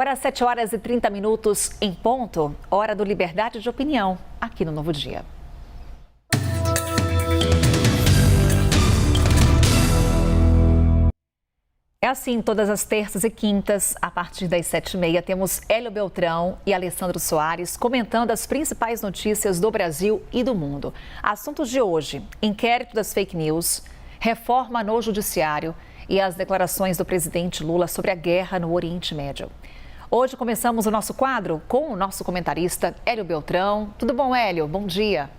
Agora, 7h30 em ponto, hora do Liberdade de Opinião, aqui no Novo Dia. É assim, todas as terças e quintas, a partir das 7h30, temos Hélio Beltrão e Alessandro Soares comentando as principais notícias do Brasil e do mundo. Assuntos de hoje: inquérito das fake news, reforma no judiciário e as declarações do presidente Lula sobre a guerra no Oriente Médio. Hoje começamos o nosso quadro com o nosso comentarista Hélio Beltrão. Tudo bom, Hélio? Bom dia.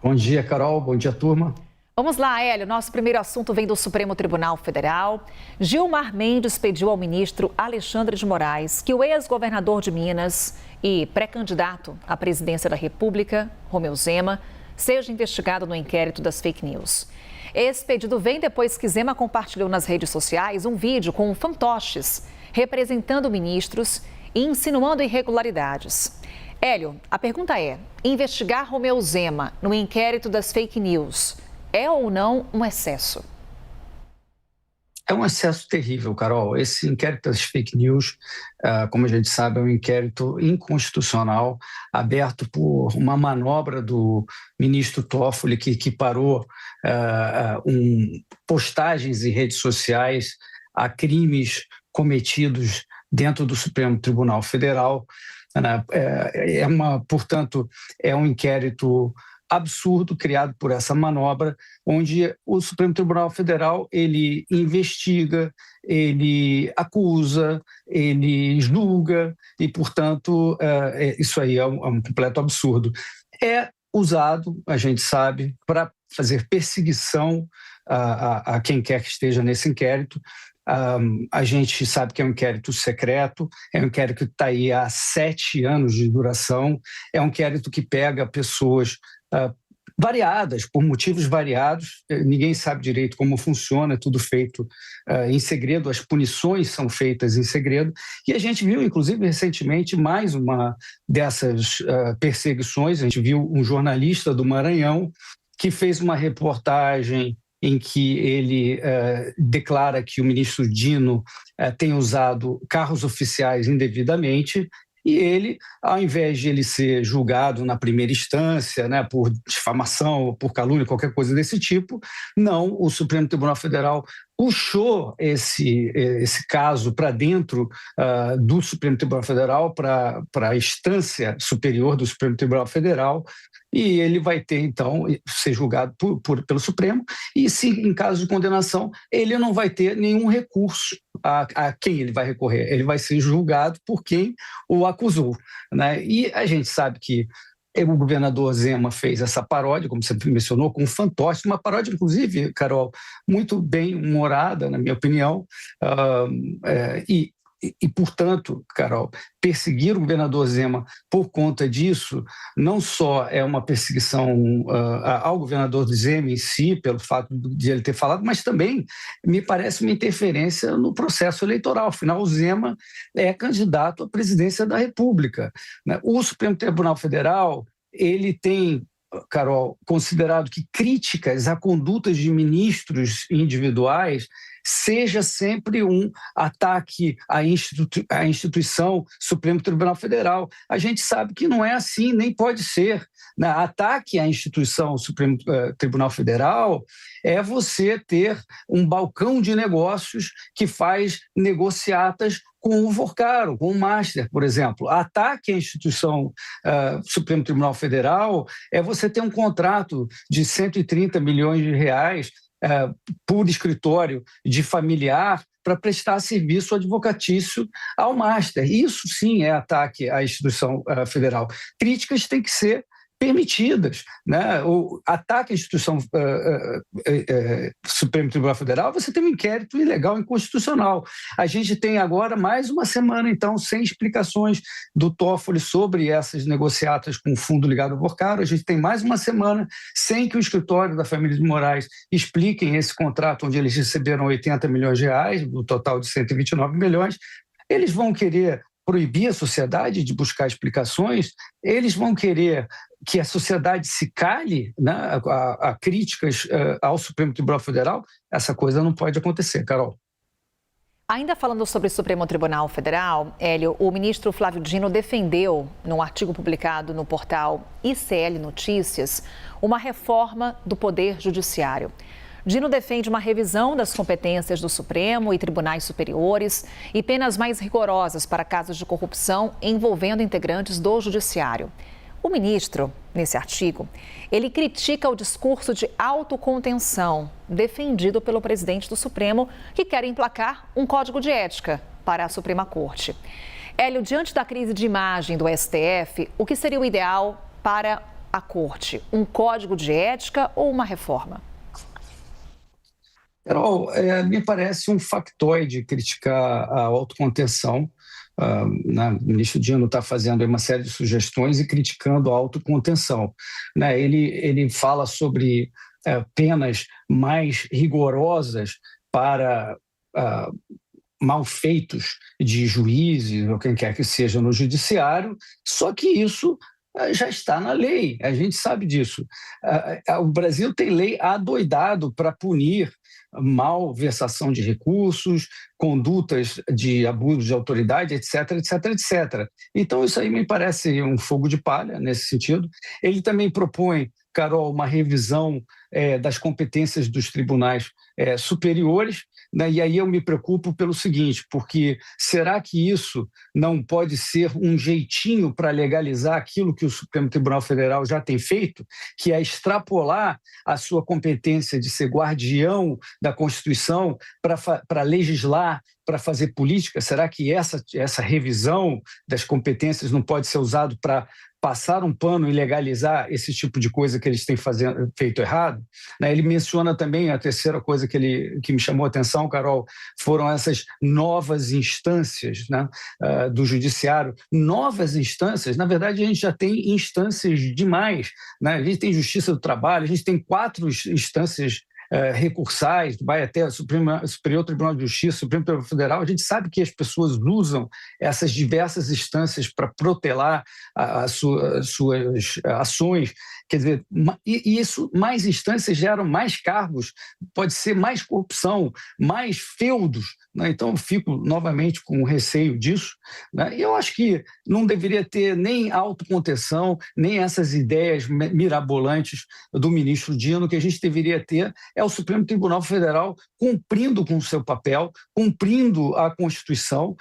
Bom dia, Carol. Bom dia, turma. Vamos lá, Hélio. Nosso primeiro assunto vem do Supremo Tribunal Federal. Gilmar Mendes pediu ao ministro Alexandre de Moraes que o ex-governador de Minas e pré-candidato à presidência da República, Romeu Zema, seja investigado no inquérito das fake news. Esse pedido vem depois que Zema compartilhou nas redes sociais um vídeo com fantoches representando ministros e insinuando irregularidades. Hélio, a pergunta é: investigar Romeu Zema no inquérito das fake news é ou não um excesso? É um excesso terrível, Carol. Esse inquérito das fake news, como a gente sabe, é um inquérito inconstitucional, aberto por uma manobra do ministro Toffoli, que parou postagens em redes sociais a crimes cometidos dentro do Supremo Tribunal Federal. Portanto, é um inquérito absurdo criado por essa manobra, onde o Supremo Tribunal Federal ele investiga, ele acusa, ele julga e, portanto, isso aí é um completo absurdo. É usado, a gente sabe, para fazer perseguição a quem quer que esteja nesse inquérito. A gente sabe que é um inquérito secreto, é um inquérito que está aí há 7 anos de duração, é um inquérito que pega pessoas variadas, por motivos variados, ninguém sabe direito como funciona, é tudo feito em segredo, as punições são feitas em segredo, e a gente viu, inclusive, recentemente, mais uma dessas perseguições. A gente viu um jornalista do Maranhão que fez uma reportagem em que ele declara que o ministro Dino tem usado carros oficiais indevidamente, e ele, ao invés de ele ser julgado na primeira instância, né, por difamação, por calúnia, qualquer coisa desse tipo, não, o Supremo Tribunal Federal puxou esse caso para dentro do Supremo Tribunal Federal, para a instância superior do Supremo Tribunal Federal, e ele vai ter, então, ser julgado pelo Supremo, e se em caso de condenação, ele não vai ter nenhum recurso a quem ele vai recorrer, ele vai ser julgado por quem o acusou, né? E a gente sabe que o governador Zema fez essa paródia, como você mencionou, com um fantoche, uma paródia, inclusive, Carol, muito bem humorada, na minha opinião, e, portanto, Carol, perseguir o governador Zema por conta disso não só é uma perseguição ao governador Zema em si, pelo fato de ele ter falado, mas também me parece uma interferência no processo eleitoral. Afinal, o Zema é candidato à presidência da República, né? O Supremo Tribunal Federal, ele tem, Carol, considerado que críticas a condutas de ministros individuais seja sempre um ataque à instituição Supremo Tribunal Federal. A gente sabe que não é assim, nem pode ser, né? Ataque à instituição Supremo Tribunal Federal é você ter um balcão de negócios que faz negociatas com o Forcaro, com o Master, por exemplo. Ataque à instituição Supremo Tribunal Federal é você ter um contrato de 130 milhões de reais por escritório de familiar para prestar serviço advocatício ao Master. Isso sim é ataque à instituição federal. Críticas têm que ser permitidas, né? O ataque à instituição Supremo Tribunal Federal, você tem um inquérito ilegal e inconstitucional. A gente tem agora mais uma semana, então, sem explicações do Toffoli sobre essas negociatas com o fundo ligado ao Forcaro. A gente tem mais uma semana sem que o escritório da família de Moraes expliquem esse contrato onde eles receberam 80 milhões de reais, no total de 129 milhões. Eles vão querer proibir a sociedade de buscar explicações, eles vão querer que a sociedade se cale, né, a críticas ao Supremo Tribunal Federal. Essa coisa não pode acontecer, Carol. Ainda falando sobre o Supremo Tribunal Federal, Hélio, o ministro Flávio Dino defendeu, num artigo publicado no portal ICL Notícias, uma reforma do Poder Judiciário. Dino defende uma revisão das competências do Supremo e tribunais superiores e penas mais rigorosas para casos de corrupção envolvendo integrantes do Judiciário. O ministro, nesse artigo, ele critica o discurso de autocontenção defendido pelo presidente do Supremo, que quer emplacar um código de ética para a Suprema Corte. Hélio, diante da crise de imagem do STF, o que seria o ideal para a Corte? Um código de ética ou uma reforma? Carol, me parece um factoide criticar a autocontenção. O ministro Dino está fazendo uma série de sugestões e criticando a autocontenção. Ele fala sobre penas mais rigorosas para malfeitos de juízes ou quem quer que seja no judiciário, só que isso já está na lei, a gente sabe disso. O Brasil tem lei adoidado para punir malversação de recursos, condutas de abuso de autoridade, etc, etc, etc. Então, isso aí me parece um fogo de palha nesse sentido. Ele também propõe, Carol, uma revisão das competências dos tribunais superiores, e aí eu me preocupo pelo seguinte, porque será que isso não pode ser um jeitinho para legalizar aquilo que o Supremo Tribunal Federal já tem feito, que é extrapolar a sua competência de ser guardião da Constituição para legislar, para fazer política? Será que essa revisão das competências não pode ser usado para passar um pano e legalizar esse tipo de coisa que eles têm feito errado? Ele menciona também, a terceira coisa que me chamou a atenção, Carol, foram essas novas instâncias do judiciário. Novas instâncias, na verdade a gente já tem instâncias demais. A gente tem Justiça do Trabalho, a gente tem 4 instâncias recursais, vai até o Superior Tribunal de Justiça, Supremo Tribunal Federal. A gente sabe que as pessoas usam essas diversas instâncias para protelar as suas ações. Quer dizer, e isso, mais instâncias geram mais cargos, pode ser mais corrupção, mais feudos. Então, eu fico novamente com receio disso. E eu acho que não deveria ter nem autocontenção, nem essas ideias mirabolantes do ministro Dino. O que a gente deveria ter é o Supremo Tribunal Federal cumprindo com o seu papel, cumprindo a Constituição,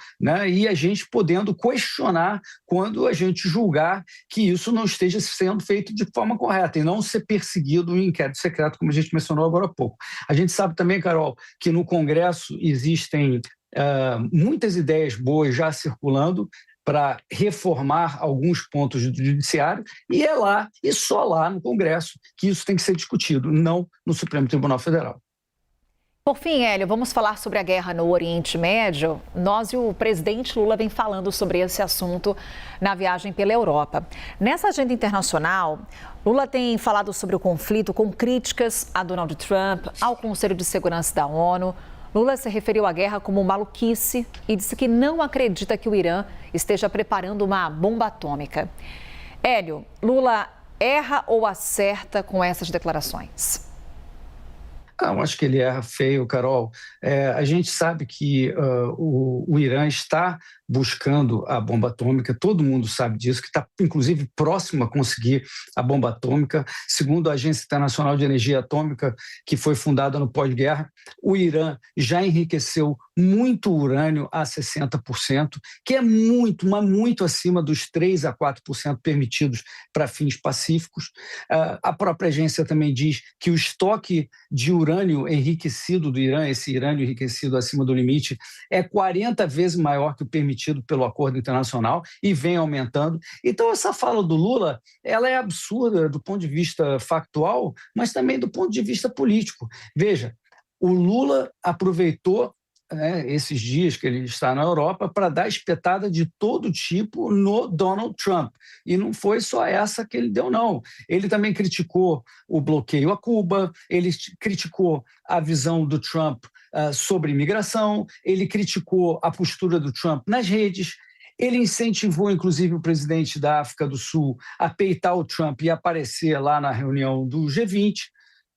e a gente podendo questionar quando a gente julgar que isso não esteja sendo feito de forma correta e não ser perseguido em inquérito secreto, como a gente mencionou agora há pouco. A gente sabe também, Carol, que no Congresso existem muitas ideias boas já circulando para reformar alguns pontos do judiciário, e é lá, e só lá no Congresso, que isso tem que ser discutido, não no Supremo Tribunal Federal. Por fim, Hélio, vamos falar sobre a guerra no Oriente Médio. Nós e o presidente Lula vem falando sobre esse assunto na viagem pela Europa. Nessa agenda internacional, Lula tem falado sobre o conflito com críticas a Donald Trump, ao Conselho de Segurança da ONU. Lula se referiu à guerra como maluquice e disse que não acredita que o Irã esteja preparando uma bomba atômica. Hélio, Lula erra ou acerta com essas declarações? Eu acho que ele erra feio, Carol. A gente sabe que o Irã está buscando a bomba atômica, todo mundo sabe disso, que está, inclusive, próximo a conseguir a bomba atômica. Segundo a Agência Internacional de Energia Atômica, que foi fundada no pós-guerra, o Irã já enriqueceu muito urânio a 60%, que é muito, mas muito acima dos 3% a 4% permitidos para fins pacíficos. A própria agência também diz que o estoque de urânio enriquecido do Irã, esse urânio enriquecido acima do limite, é 40 vezes maior que o permitido pelo acordo internacional e vem aumentando. Então, essa fala do Lula, ela é absurda do ponto de vista factual, mas também do ponto de vista político. Veja, o Lula aproveitou esses dias que ele está na Europa para dar espetada de todo tipo no Donald Trump. E não foi só essa que ele deu, não. Ele também criticou o bloqueio a Cuba, ele criticou a visão do Trump sobre imigração, ele criticou a postura do Trump nas redes. Ele incentivou, inclusive, o presidente da África do Sul a peitar o Trump e aparecer lá na reunião do G20.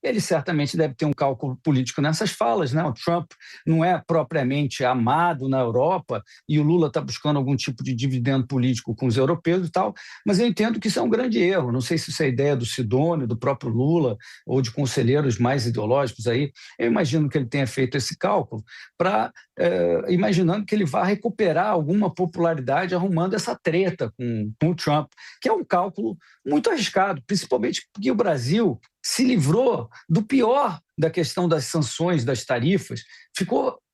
ele certamente deve ter um cálculo político nessas falas, né? O Trump não é propriamente amado na Europa e o Lula está buscando algum tipo de dividendo político com os europeus e tal, mas eu entendo que isso é um grande erro. Não sei se isso é ideia do Sidônio, do próprio Lula ou de conselheiros mais ideológicos aí. Eu imagino que ele tenha feito esse cálculo imaginando que ele vai recuperar alguma popularidade arrumando essa treta com o Trump, que é um cálculo muito arriscado, principalmente porque o Brasil se livrou do pior da questão das sanções, das tarifas,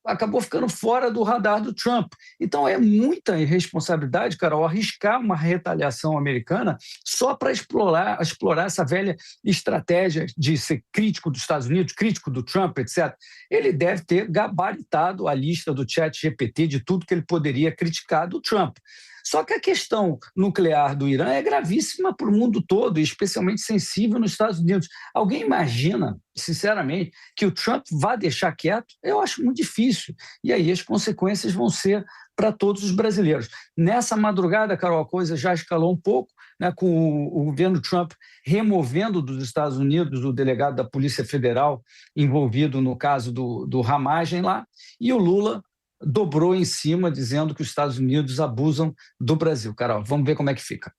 acabou ficando fora do radar do Trump. Então é muita irresponsabilidade, Carol, arriscar uma retaliação americana só para explorar essa velha estratégia de ser crítico dos Estados Unidos, crítico do Trump, etc. Ele deve ter gabaritado a lista do ChatGPT de tudo que ele poderia criticar do Trump. Só que a questão nuclear do Irã é gravíssima para o mundo todo, e especialmente sensível nos Estados Unidos. Alguém imagina, sinceramente, que o Trump vá deixar quieto? Eu acho muito difícil. E aí as consequências vão ser para todos os brasileiros. Nessa madrugada, Carol, a coisa já escalou um pouco, né, com o governo Trump removendo dos Estados Unidos o delegado da Polícia Federal envolvido no caso do Ramagem lá, e o Lula dobrou em cima, dizendo que os Estados Unidos abusam do Brasil. Carol, vamos ver como é que fica.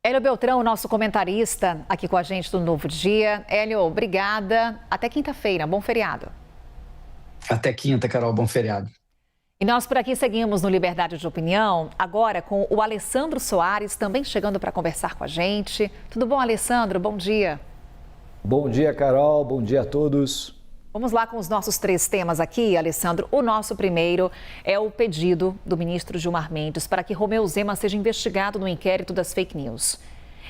Hélio Beltrão, nosso comentarista, aqui com a gente do Novo Dia. Hélio, obrigada. Até quinta-feira. Bom feriado. Até quinta, Carol. Bom feriado. E nós por aqui seguimos no Liberdade de Opinião, agora com o Alessandro Soares, também chegando para conversar com a gente. Tudo bom, Alessandro? Bom dia. Bom dia, Carol. Bom dia a todos. Vamos lá com os nossos 3 temas aqui, Alessandro. O nosso primeiro é o pedido do ministro Gilmar Mendes para que Romeu Zema seja investigado no inquérito das fake news.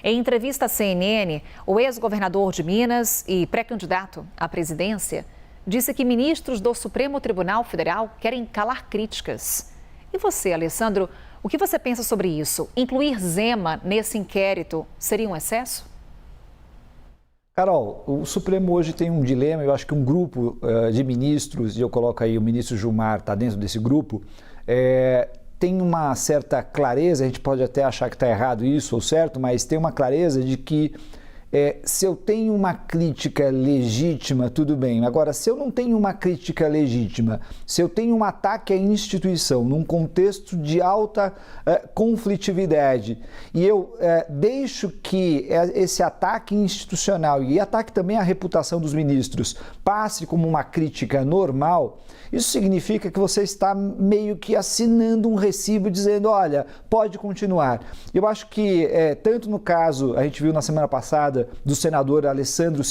Em entrevista à CNN, o ex-governador de Minas e pré-candidato à presidência disse que ministros do Supremo Tribunal Federal querem calar críticas. E você, Alessandro, o que você pensa sobre isso? Incluir Zema nesse inquérito seria um excesso? Carol, o Supremo hoje tem um dilema, eu acho que um grupo de ministros, e eu coloco aí o ministro Gilmar, está dentro desse grupo, tem uma certa clareza, a gente pode até achar que está errado isso ou certo, mas tem uma clareza de que se eu tenho uma crítica legítima, tudo bem. Agora, se eu não tenho uma crítica legítima, se eu tenho um ataque à instituição num contexto de alta conflitividade e eu deixo que esse ataque institucional e ataque também à reputação dos ministros passe como uma crítica normal, isso significa que você está meio que assinando um recibo dizendo, olha, pode continuar. Eu acho que tanto no caso, a gente viu na semana passada, do senador Alessandro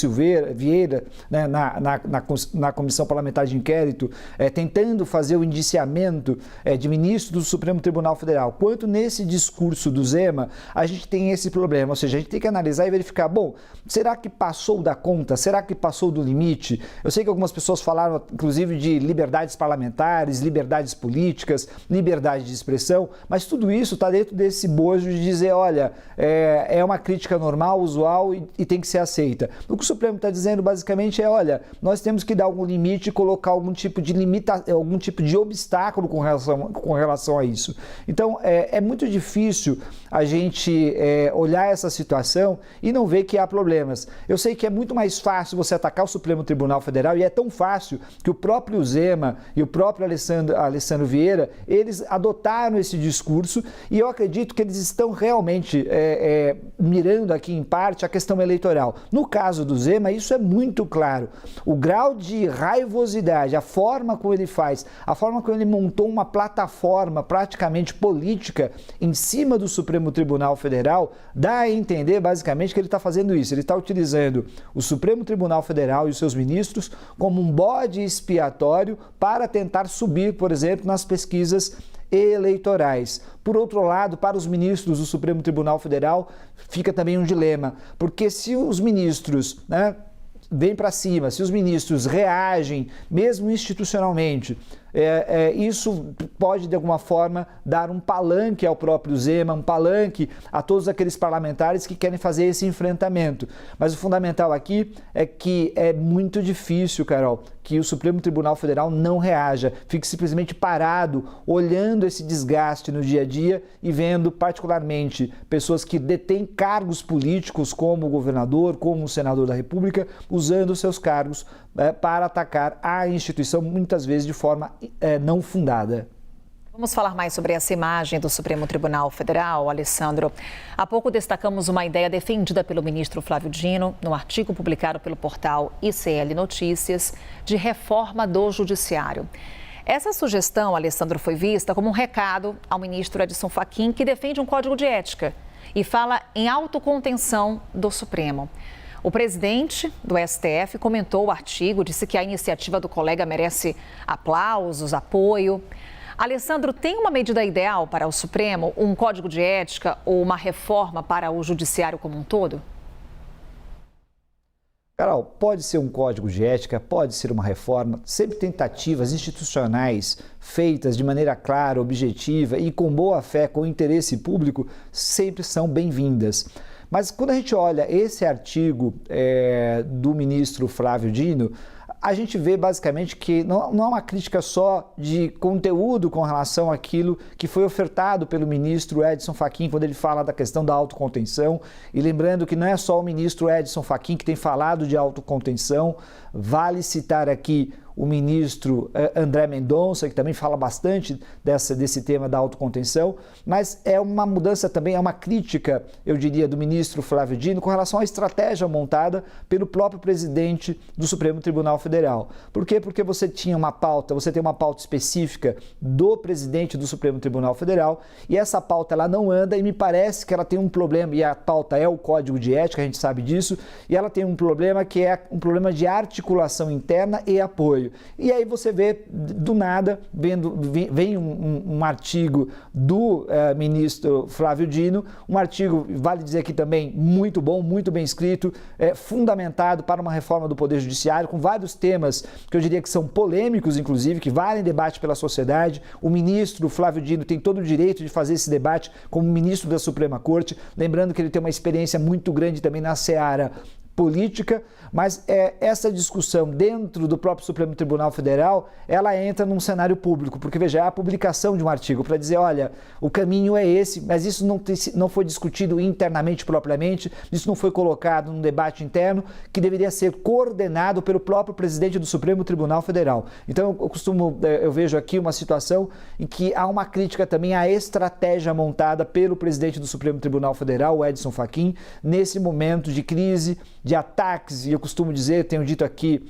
Vieira, né, na Comissão Parlamentar de Inquérito, tentando fazer o indiciamento de ministro do Supremo Tribunal Federal, quanto nesse discurso do Zema, a gente tem esse problema, ou seja, a gente tem que analisar e verificar, bom, será que passou da conta? Será que passou do limite? Eu sei que algumas pessoas falaram, inclusive, de liberdades parlamentares, liberdades políticas, liberdade de expressão, mas tudo isso está dentro desse bojo de dizer, olha, é uma crítica normal, usual e tem que ser aceita. O que o Supremo está dizendo basicamente é, olha, nós temos que dar algum limite e colocar algum tipo de algum tipo de obstáculo com relação a isso. Então, é muito difícil a gente olhar essa situação e não ver que há problemas. Eu sei que é muito mais fácil você atacar o Supremo Tribunal Federal e é tão fácil que o próprio Zema e o próprio Alessandro Vieira, eles adotaram esse discurso e eu acredito que eles estão realmente mirando aqui em parte a questão eleitoral. No caso do Zema, isso é muito claro. O grau de raivosidade, a forma como ele faz, a forma como ele montou uma plataforma praticamente política em cima do Supremo Tribunal Federal, dá a entender basicamente que ele está fazendo isso. Ele está utilizando o Supremo Tribunal Federal e os seus ministros como um bode expiatório para tentar subir, por exemplo, nas pesquisas eleitorais. Por outro lado, para os ministros do Supremo Tribunal Federal, fica também um dilema, porque se os ministros, vêm para cima, se os ministros reagem, mesmo institucionalmente, isso pode, de alguma forma, dar um palanque ao próprio Zema, um palanque a todos aqueles parlamentares que querem fazer esse enfrentamento. Mas o fundamental aqui é que é muito difícil, Carol, que o Supremo Tribunal Federal não reaja, fique simplesmente parado, olhando esse desgaste no dia a dia e vendo, particularmente, pessoas que detêm cargos políticos, como o governador, como o senador da República, usando seus cargos para atacar a instituição, muitas vezes de forma não fundada. Vamos falar mais sobre essa imagem do Supremo Tribunal Federal, Alessandro. Há pouco destacamos uma ideia defendida pelo ministro Flávio Dino, no artigo publicado pelo portal ICL Notícias, de reforma do Judiciário. Essa sugestão, Alessandro, foi vista como um recado ao ministro Edson Fachin, que defende um código de ética e fala em autocontenção do Supremo. O presidente do STF comentou o artigo, disse que a iniciativa do colega merece aplausos, apoio. Alessandro, tem uma medida ideal para o Supremo, um código de ética ou uma reforma para o judiciário como um todo? Carol, pode ser um código de ética, pode ser uma reforma, sempre tentativas institucionais feitas de maneira clara, objetiva e com boa fé, com interesse público, sempre são bem-vindas. Mas quando a gente olha esse artigo do ministro Flávio Dino, a gente vê basicamente que não é uma crítica só de conteúdo com relação àquilo que foi ofertado pelo ministro Edson Fachin quando ele fala da questão da autocontenção. E lembrando que não é só o ministro Edson Fachin que tem falado de autocontenção, vale citar aqui o ministro André Mendonça, que também fala bastante desse tema da autocontenção, mas é uma mudança também, é uma crítica, eu diria, do ministro Flávio Dino com relação à estratégia montada pelo próprio presidente do Supremo Tribunal Federal. Por quê? Porque você tem uma pauta específica do presidente do Supremo Tribunal Federal e essa pauta ela não anda e me parece que ela tem um problema, e a pauta é o Código de Ética, a gente sabe disso, e ela tem um problema que é um problema de articulação interna e apoio. E aí você vê, do nada, vem um artigo do ministro Flávio Dino, um artigo, vale dizer aqui também, muito bom, muito bem escrito, fundamentado para uma reforma do Poder Judiciário, com vários temas que eu diria que são polêmicos, inclusive, que valem debate pela sociedade. O ministro Flávio Dino tem todo o direito de fazer esse debate como ministro da Suprema Corte, lembrando que ele tem uma experiência muito grande também na seara política, mas essa discussão dentro do próprio Supremo Tribunal Federal, ela entra num cenário público, porque veja, é a publicação de um artigo para dizer, olha, o caminho é esse, mas isso não foi discutido internamente propriamente, isso não foi colocado num debate interno que deveria ser coordenado pelo próprio presidente do Supremo Tribunal Federal. Então eu vejo aqui uma situação em que há uma crítica também à estratégia montada pelo presidente do Supremo Tribunal Federal, o Edson Fachin, nesse momento de crise, de ataques, e eu costumo dizer, tenho dito aqui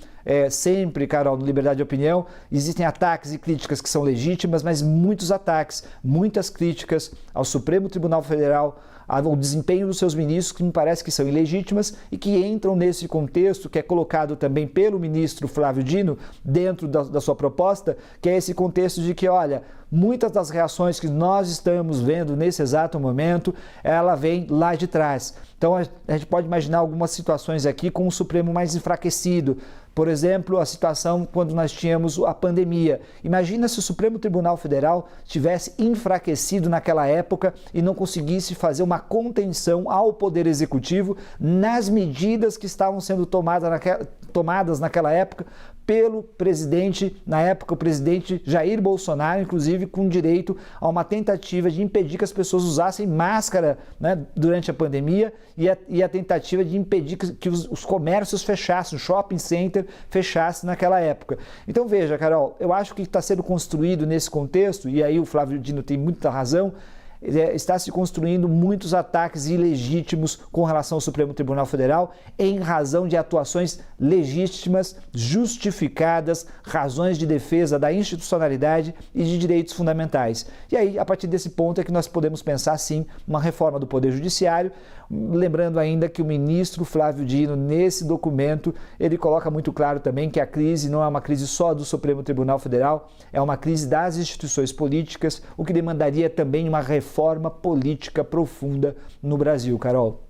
sempre, Carol, no Liberdade de Opinião, existem ataques e críticas que são legítimas, mas muitos ataques, muitas críticas ao Supremo Tribunal Federal, ao desempenho dos seus ministros, que me parece que são ilegítimas e que entram nesse contexto que é colocado também pelo ministro Flávio Dino dentro da sua proposta, que é esse contexto de que, olha, muitas das reações que nós estamos vendo nesse exato momento, ela vem lá de trás. Então, a gente pode imaginar algumas situações aqui com o Supremo mais enfraquecido. Por exemplo, a situação quando nós tínhamos a pandemia. Imagina se o Supremo Tribunal Federal tivesse enfraquecido naquela época e não conseguisse fazer uma contenção ao Poder Executivo nas medidas que estavam sendo tomadas naquela época pelo presidente, na época o presidente Jair Bolsonaro, inclusive com direito a uma tentativa de impedir que as pessoas usassem máscara, né, durante a pandemia e a tentativa de impedir que os comércios fechassem, o shopping center fechasse naquela época. Então veja, Carol, eu acho que está sendo construído nesse contexto, e aí o Flávio Dino tem muita razão, está se construindo muitos ataques ilegítimos com relação ao Supremo Tribunal Federal em razão de atuações legítimas, justificadas, razões de defesa da institucionalidade e de direitos fundamentais. E aí, a partir desse ponto é que nós podemos pensar, sim, uma reforma do Poder Judiciário, lembrando ainda que o ministro Flávio Dino, nesse documento, ele coloca muito claro também que a crise não é uma crise só do Supremo Tribunal Federal, é uma crise das instituições políticas, o que demandaria também uma reforma política profunda no Brasil, Carol.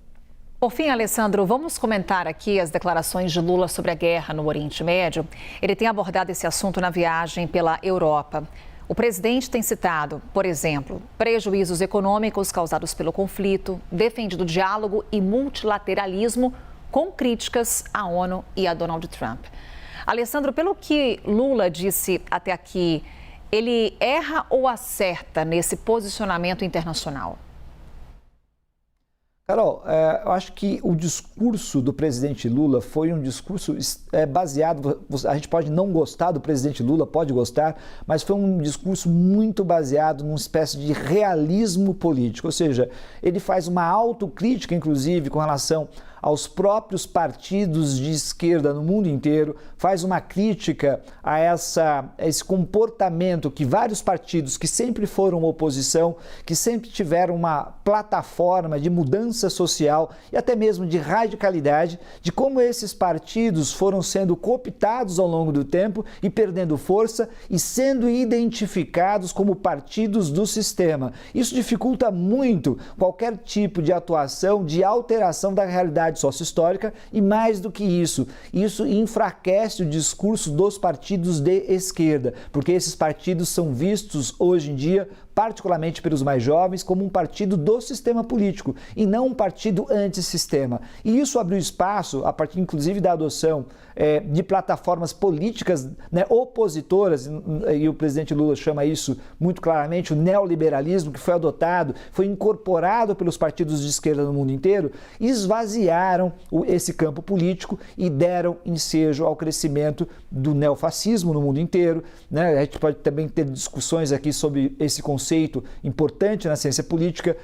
Por fim, Alessandro, vamos comentar aqui as declarações de Lula sobre a guerra no Oriente Médio. Ele tem abordado esse assunto na viagem pela Europa. O presidente tem citado, por exemplo, prejuízos econômicos causados pelo conflito, defendido diálogo e multilateralismo, com críticas à ONU e a Donald Trump. Alessandro, pelo que Lula disse até aqui, ele erra ou acerta nesse posicionamento internacional? Carol, eu acho que o discurso do presidente Lula foi um discurso baseado, a gente pode não gostar do presidente Lula, pode gostar, mas foi um discurso muito baseado numa espécie de realismo político, ou seja, ele faz uma autocrítica, inclusive, com relação aos próprios partidos de esquerda no mundo inteiro, faz uma crítica a esse comportamento que vários partidos que sempre foram oposição, que sempre tiveram uma plataforma de mudança social e até mesmo de radicalidade, de como esses partidos foram sendo cooptados ao longo do tempo e perdendo força e sendo identificados como partidos do sistema. Isso dificulta muito qualquer tipo de atuação, de alteração da realidade sociohistórica e, mais do que isso enfraquece o discurso dos partidos de esquerda, porque esses partidos são vistos hoje em dia, particularmente pelos mais jovens, como um partido do sistema político e não um partido antissistema. E isso abriu espaço, a partir inclusive da adoção de plataformas políticas, né, opositoras, e o presidente Lula chama isso muito claramente, o neoliberalismo, que foi adotado, foi incorporado pelos partidos de esquerda no mundo inteiro, esvaziaram esse campo político e deram ensejo ao crescimento do neofascismo no mundo inteiro, né? A gente pode também ter discussões aqui sobre esse conceito importante na ciência política.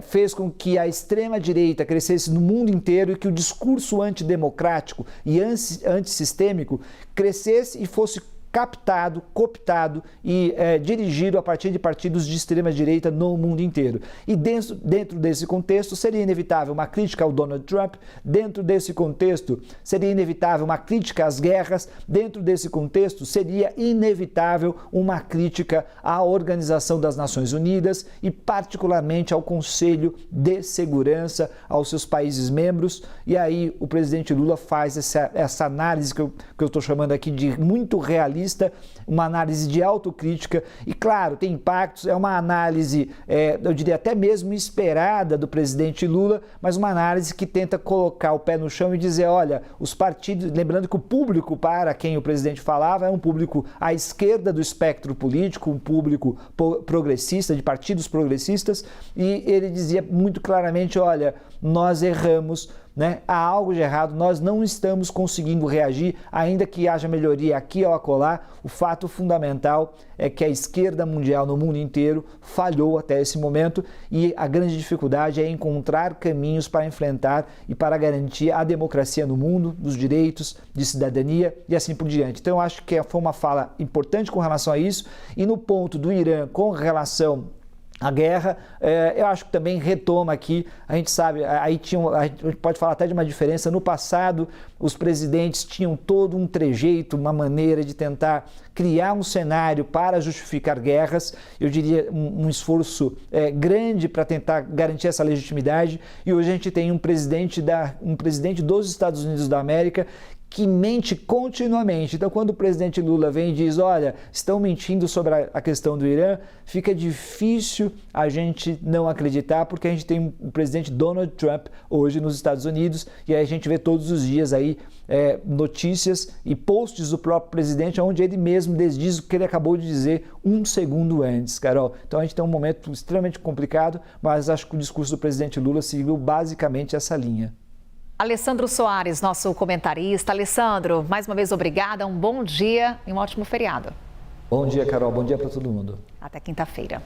Fez com que a extrema-direita crescesse no mundo inteiro e que o discurso antidemocrático e antissistêmico crescesse e fosse captado, cooptado e dirigido a partir de partidos de extrema-direita no mundo inteiro. E dentro desse contexto seria inevitável uma crítica ao Donald Trump, dentro desse contexto seria inevitável uma crítica às guerras, dentro desse contexto seria inevitável uma crítica à Organização das Nações Unidas e particularmente ao Conselho de Segurança, aos seus países membros. E aí o presidente Lula faz essa análise que eu estou chamando aqui de muito realista, uma análise de autocrítica e, claro, tem impactos, é uma análise, eu diria até mesmo esperada do presidente Lula, mas uma análise que tenta colocar o pé no chão e dizer, olha, os partidos, lembrando que o público para quem o presidente falava é um público à esquerda do espectro político, um público progressista, de partidos progressistas, e ele dizia muito claramente, olha, nós erramos, né? Há algo de errado, nós não estamos conseguindo reagir, ainda que haja melhoria aqui ou acolá. O fato fundamental é que a esquerda mundial no mundo inteiro falhou até esse momento e a grande dificuldade é encontrar caminhos para enfrentar e para garantir a democracia no mundo, dos direitos de cidadania e assim por diante. Então eu acho que foi uma fala importante com relação a isso. E no ponto do Irã com relação a guerra, eu acho que também retoma aqui, a gente sabe, a gente pode falar até de uma diferença. No passado, os presidentes tinham todo um trejeito, uma maneira de tentar criar um cenário para justificar guerras, eu diria um esforço grande para tentar garantir essa legitimidade, e hoje a gente tem um presidente dos Estados Unidos da América que mente continuamente. Então, quando o presidente Lula vem e diz, olha, estão mentindo sobre a questão do Irã, fica difícil a gente não acreditar, porque a gente tem o presidente Donald Trump hoje nos Estados Unidos, e aí a gente vê todos os dias aí notícias e posts do próprio presidente, onde ele mesmo desdiz o que ele acabou de dizer um segundo antes, Carol. Então, a gente tem um momento extremamente complicado, mas acho que o discurso do presidente Lula seguiu basicamente essa linha. Alessandro Soares, nosso comentarista. Alessandro, mais uma vez obrigada, um bom dia e um ótimo feriado. Bom dia, Carol, bom dia para todo mundo. Até quinta-feira.